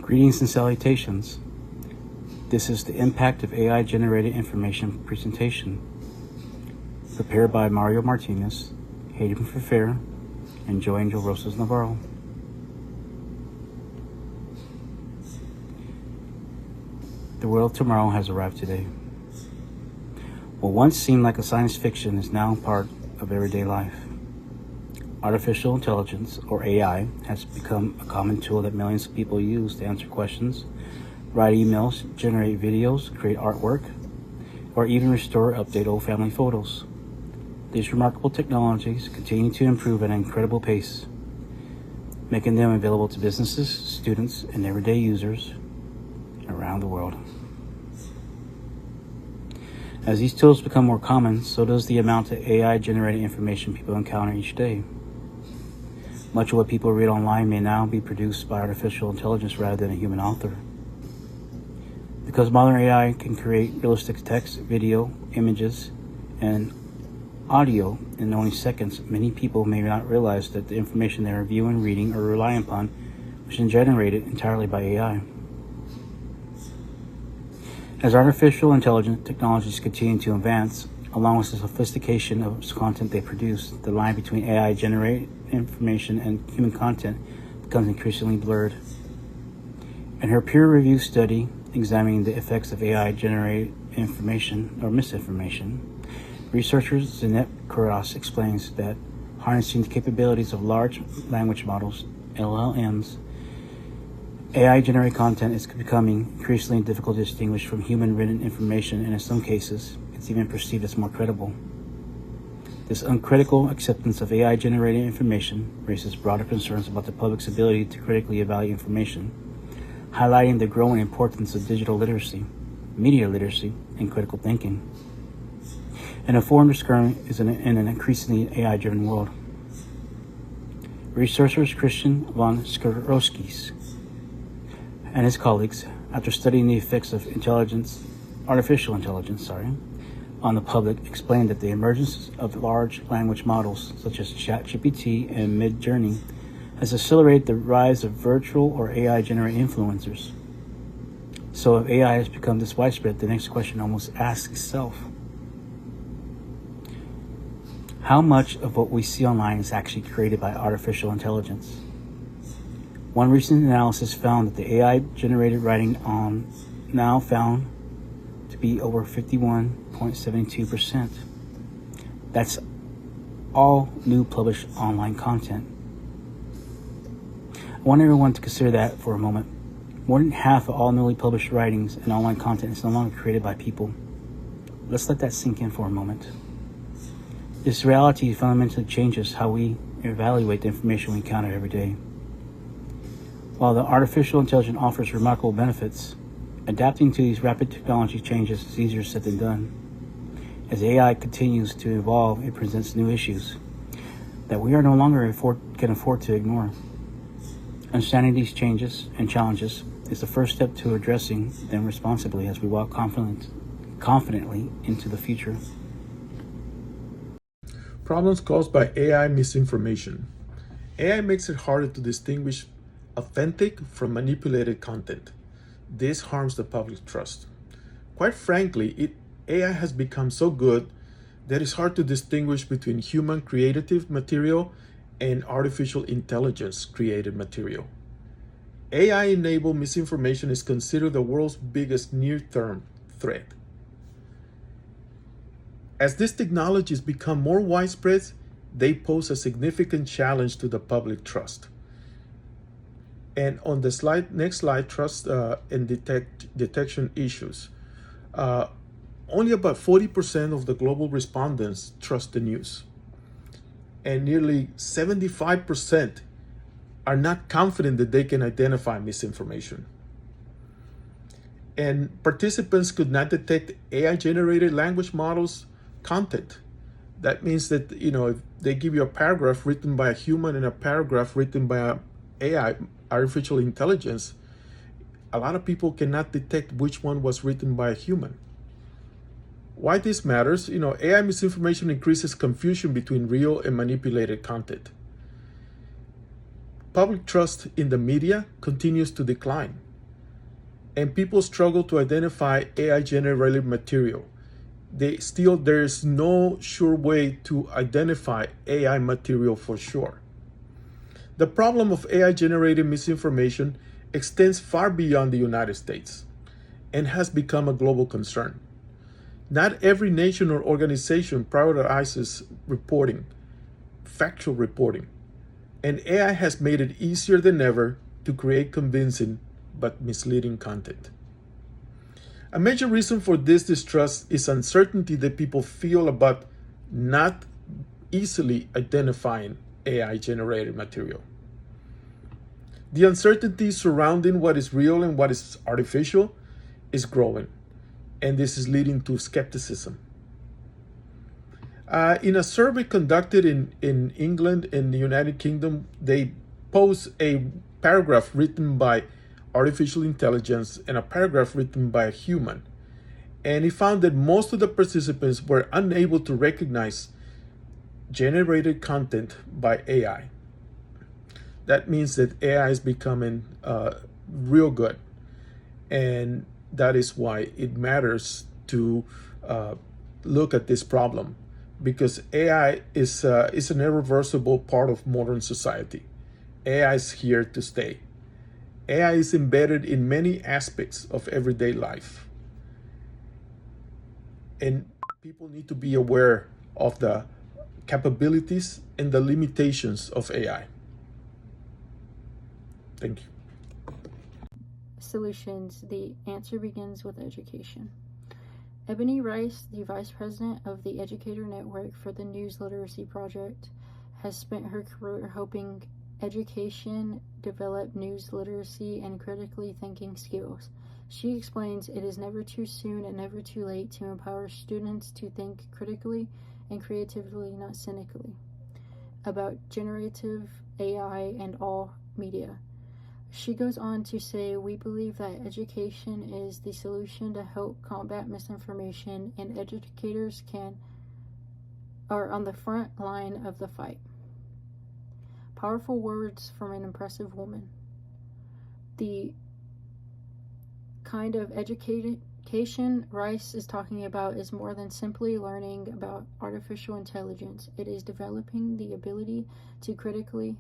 Greetings and salutations. This is the Impact of AI-Generated Information presentation, prepared by Mario Martinez, Hayden Fair, and Joe Angel Rosas-Navarro. The world of tomorrow has arrived today. What once seemed like a science fiction is now part of everyday life. Artificial intelligence, or AI, has become a common tool that millions of people use to answer questions, write emails, generate videos, create artwork, or even restore or update old family photos. These remarkable technologies continue to improve at an incredible pace, making them available to businesses, students, and everyday users around the world. As these tools become more common, so does the amount of AI-generated information people encounter each day. Much of what people read online may now be produced by artificial intelligence rather than a human author. Because modern AI can create realistic text, video, images, and audio in only seconds, many people may not realize that the information they are viewing, reading, or relying upon was generated entirely by AI. As artificial intelligence technologies continue to advance, along with the sophistication of content they produce, the line between AI-generated information and human content becomes increasingly blurred. In her peer-reviewed study examining the effects of AI-generated information or misinformation, researcher Zeynep Kouros explains that harnessing the capabilities of large language models, LLMs, AI-generated content is becoming increasingly difficult to distinguish from human-written information, and in some cases, it's even perceived as more credible. This uncritical acceptance of AI-generated information raises broader concerns about the public's ability to critically evaluate information, highlighting the growing importance of digital literacy, media literacy, and critical thinking. An informed discernment is in an increasingly AI-driven world. Researchers Christian von Skorowskis and his colleagues, after studying the effects of artificial intelligence, on the public, explained that the emergence of large language models such as ChatGPT and Midjourney has accelerated the rise of virtual or AI-generated influencers. So if AI has become this widespread, the next question almost asks itself: how much of what we see online is actually created by artificial intelligence? One recent analysis found that the AI-generated writing on now found to be over 51.72%. That's all new published online content. I want everyone to consider that for a moment. More than half of all newly published writings and online content is no longer created by people. Let's let that sink in for a moment. This reality fundamentally changes how we evaluate the information we encounter every day. While the artificial intelligence offers remarkable benefits, adapting to these rapid technology changes is easier said than done. As AI continues to evolve, it presents new issues that we are no longer can afford to ignore. Understanding these changes and challenges is the first step to addressing them responsibly as we walk confidently into the future. Problems caused by AI misinformation. AI makes it harder to distinguish authentic from manipulated content. This harms the public's trust. Quite frankly, AI has become so good that it's hard to distinguish between human creative material and artificial intelligence created material. AI-enabled misinformation is considered the world's biggest near-term threat. As these technologies become more widespread, they pose a significant challenge to the public trust. And on the next slide, trust and detection issues. Only about 40% of the global respondents trust the news. And nearly 75% are not confident that they can identify misinformation. And participants could not detect AI-generated language models content. That means that, if they give you a paragraph written by a human and a paragraph written by an AI, artificial intelligence, a lot of people cannot detect which one was written by a human. Why this matters? AI misinformation increases confusion between real and manipulated content. Public trust in the media continues to decline. and people struggle to identify AI generated material. There's no sure way to identify AI material for sure. The problem of AI generated misinformation extends far beyond the United States and has become a global concern. Not every nation or organization prioritizes reporting, factual reporting, and AI has made it easier than ever to create convincing but misleading content. A major reason for this distrust is uncertainty that people feel about not easily identifying AI generated material. The uncertainty surrounding what is real and what is artificial is growing, and this is leading to skepticism. In a survey conducted in England and the United Kingdom, they posed a paragraph written by artificial intelligence and a paragraph written by a human. And he found that most of the participants were unable to recognize generated content by AI. That means that AI is becoming real good. And that is why it matters to look at this problem, because AI is an irreversible part of modern society. AI is here to stay. AI is embedded in many aspects of everyday life. And people need to be aware of the capabilities and the limitations of AI. Thank you. Solutions. The answer begins with education. Ebony Rice, the vice president of the Educator Network for the News Literacy Project, has spent her career helping education develop news literacy and critically thinking skills. She explains it is never too soon and never too late to empower students to think critically and creatively, not cynically, about generative AI and all media. She goes on to say, we believe that education is the solution to help combat misinformation, and educators are on the front line of the fight. Powerful words from an impressive woman. The kind of education Rice is talking about is more than simply learning about artificial intelligence. It is developing the ability to critically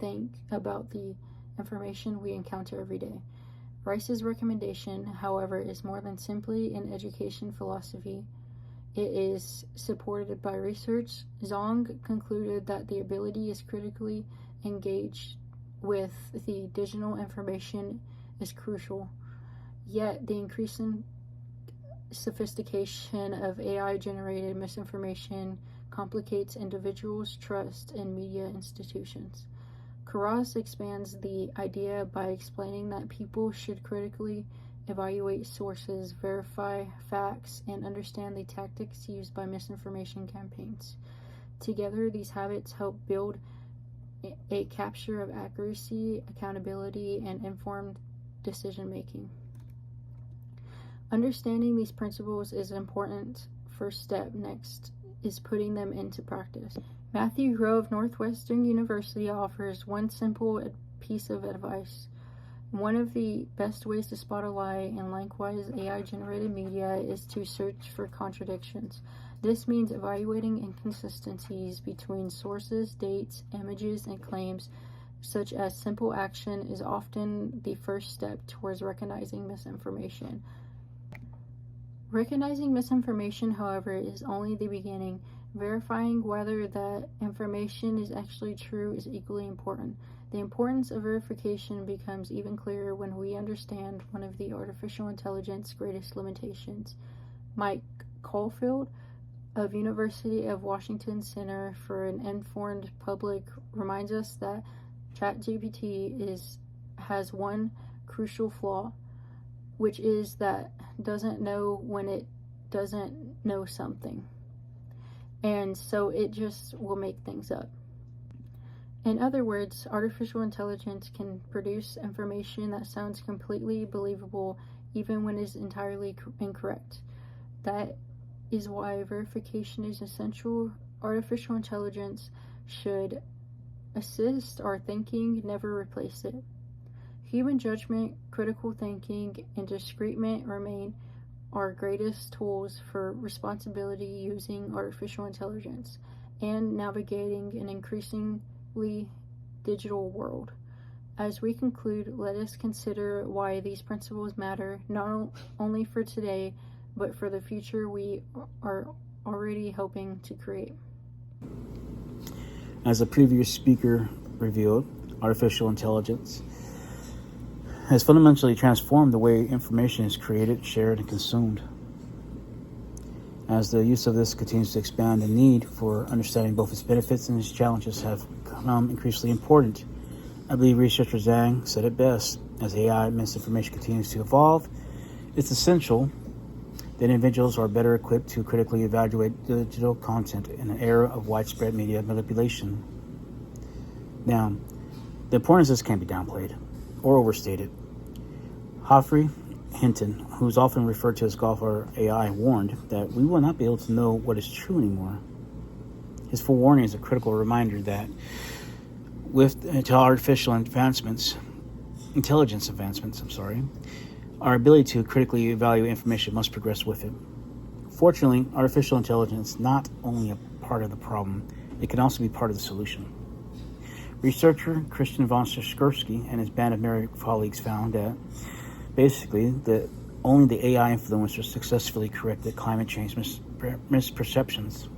think about the information we encounter every day. Rice's recommendation, however, is more than simply an education philosophy. It is supported by research. Zong concluded that the ability is critically engaged with the digital information is crucial. Yet the increasing sophistication of AI-generated misinformation complicates individuals' trust in media institutions. Carras expands the idea by explaining that people should critically evaluate sources, verify facts, and understand the tactics used by misinformation campaigns. Together, these habits help build a capture of accuracy, accountability, and informed decision-making. Understanding these principles is an important first step. Next is putting them into practice. Matthew Rowe of Northwestern University offers one simple piece of advice. One of the best ways to spot a lie in likewise AI-generated media is to search for contradictions. This means evaluating inconsistencies between sources, dates, images, and claims, such as simple action is often the first step towards recognizing misinformation. Recognizing misinformation, however, is only the beginning. Verifying whether that information is actually true is equally important. The importance of verification becomes even clearer when we understand one of the artificial intelligence's greatest limitations. Mike Caulfield of University of Washington Center for an Informed Public reminds us that ChatGPT has one crucial flaw, which is that doesn't know when it doesn't know something. And so it just will make things up. In other words, artificial intelligence can produce information that sounds completely believable even when it is entirely incorrect. That is why verification is essential. Artificial intelligence should assist our thinking, never replace it. Human judgment, critical thinking, and discernment remain our greatest tools for responsibility using artificial intelligence and navigating an increasingly digital world. As we conclude, let us consider why these principles matter not only for today, but for the future we are already hoping to create. As the previous speaker revealed, artificial intelligence has fundamentally transformed the way information is created, shared, and consumed. As the use of this continues to expand, the need for understanding both its benefits and its challenges have become increasingly important. I believe researcher Zhang said it best: as AI misinformation continues to evolve, it's essential that individuals are better equipped to critically evaluate digital content in an era of widespread media manipulation. Now, the importance of this can't be downplayed or overstated. Humphrey Hinton, who's often referred to as golfer AI, warned that we will not be able to know what is true anymore. His forewarning is a critical reminder that with artificial intelligence advancements, our ability to critically evaluate information must progress with it. Fortunately, artificial intelligence is not only a part of the problem, it can also be part of the solution. Researcher Christian von Sikorsky and his band of married colleagues found that basically only the AI influencers successfully corrected climate change misperceptions,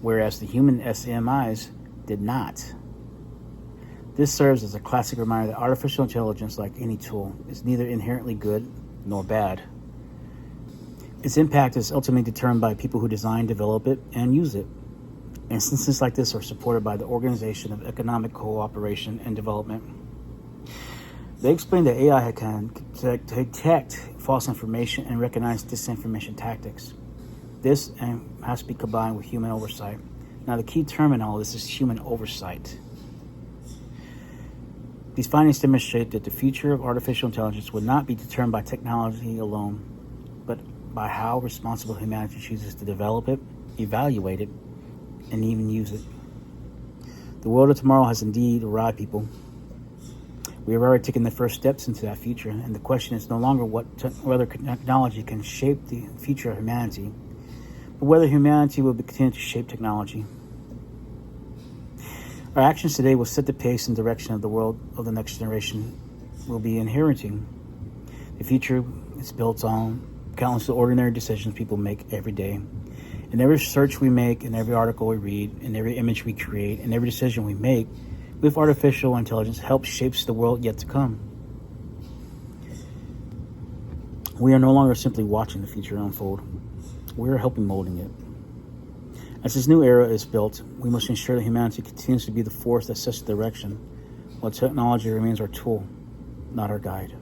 whereas the human SMIs did not. This serves as a classic reminder that artificial intelligence, like any tool, is neither inherently good nor bad. Its impact is ultimately determined by people who design, develop it, and use it. Instances like this are supported by the Organization of Economic Cooperation and Development. They explained that AI can detect false information and recognize disinformation tactics. This has to be combined with human oversight. Now, the key term in all this is human oversight. These findings demonstrate that the future of artificial intelligence will not be determined by technology alone, but by how responsible humanity chooses to develop it, evaluate it, and even use it. The world of tomorrow has indeed arrived, people. We have already taken the first steps into that future, and the question is no longer whether technology can shape the future of humanity, but whether humanity will continue to shape technology. Our actions today will set the pace and direction of the world of the next generation will be inheriting. The future is built on countless ordinary decisions people make every day. In every search we make, in every article we read, in every image we create, in every decision we make, with artificial intelligence helps shapes the world yet to come. We are no longer simply watching the future unfold. We are helping molding it. As this new era is built, we must ensure that humanity continues to be the force that sets the direction, while technology remains our tool, not our guide.